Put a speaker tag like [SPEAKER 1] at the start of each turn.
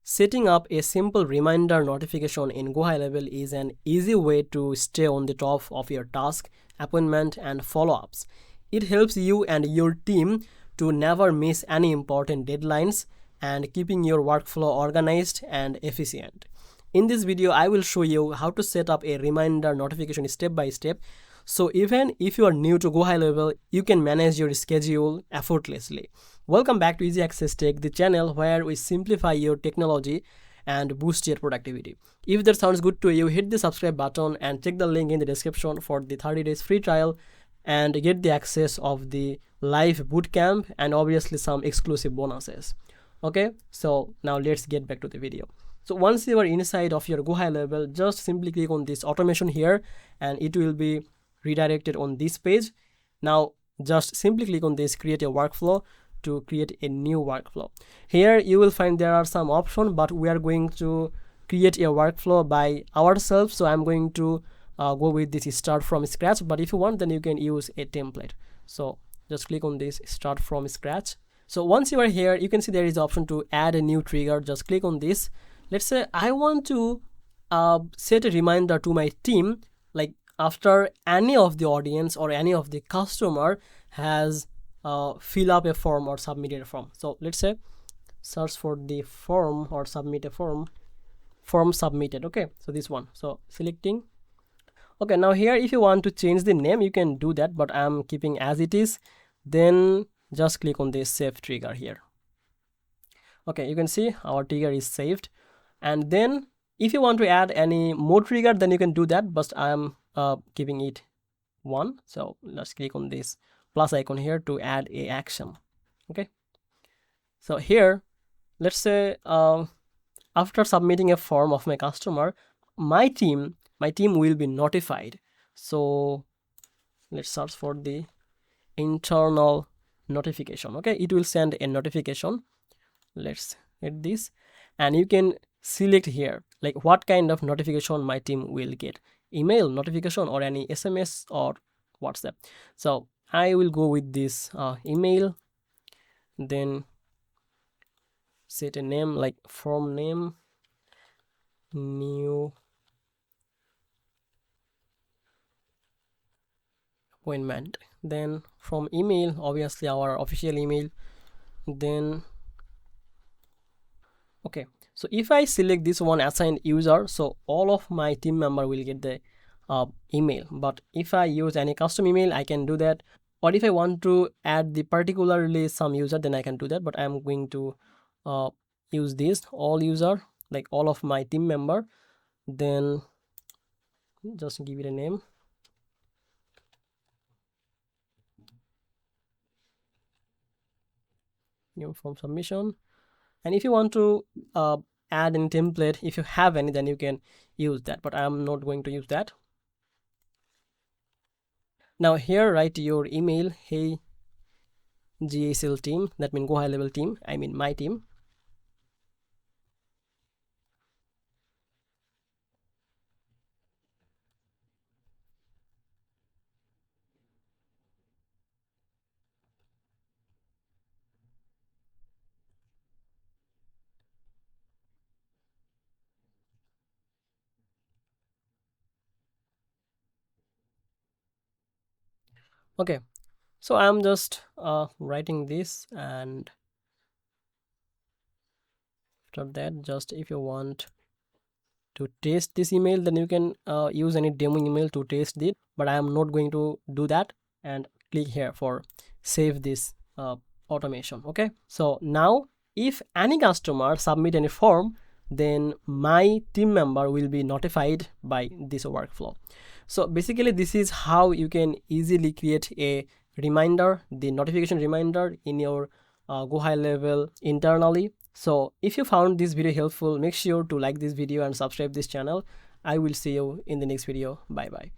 [SPEAKER 1] Setting up a simple reminder notification in GoHighLevel is an easy way to stay on the top of your task, appointment, and follow-ups. It helps you and your team to never miss any important deadlines and keeping your workflow organized and efficient. In this video, I will show you how to set up a reminder notification step by step. So even if you are new to GoHighLevel, you can manage your schedule effortlessly. Welcome back to Easy Access Tech, the channel where we simplify your technology and boost your productivity. If that sounds good to you, hit the subscribe button and check the link in the description for the 30 days free trial and get the access of the live bootcamp and obviously some exclusive bonuses. Okay, so now let's get back to the video. So once you are inside of your GoHighLevel, just simply click on this automation here and it will be redirected on this page. Now just simply click on this create a workflow to create a new workflow. Here you will find there are some options, but we are going to create a workflow by ourselves. So I'm going to go with this start from scratch, but if you want, then you can use a template. So just click on this start from scratch. So once you are here, you can see there is the option to add a new trigger. Just click on this. Let's say I want to set a reminder to my team, like after any of the audience or any of the customer has fill up a form or submitted a form. So let's say search for the form or submit a form submitted. Okay, so this one, so selecting. Okay, now here if you want to change the name, you can do that, but I'm keeping as it is. Then just click on this save trigger here. Okay, you can see our trigger is saved. And then if you want to add any more trigger, then you can do that, but I'm keeping it one. So let's click on this plus icon here to add a action. Okay, so here let's say after submitting a form of my customer, my team will be notified. So let's search for the internal notification. Okay, it will send a notification. Let's hit this and you can select here like what kind of notification my team will get, email notification or any SMS or WhatsApp. So I will go with this email, then set a name like form name, new appointment, then from email obviously our official email. Then okay, so if I select this one assigned user, so all of my team member will get the email, but if I use any custom email I can do that, or if I want to add the particularly some user, then I can do that, but I'm going to use this all user, like all of my team member. Then just give it a name, new form submission. And if you want to add any template, if you have any, then you can use that, but I'm not going to use that. Now here write your email, hey GSL team, that means GoHighLevel team, I mean my team. Okay, so I'm just writing this, and after that, just if you want to test this email, then you can use any demo email to test it, but I am not going to do that. And click here for save this automation. Okay, so now if any customer submit any form, then my team member will be notified by this workflow. So basically this is how you can easily create a reminder, the notification reminder in your GoHighLevel internally. So if you found this video helpful, make sure to like this video and subscribe this channel. I will see you in the next video. Bye bye.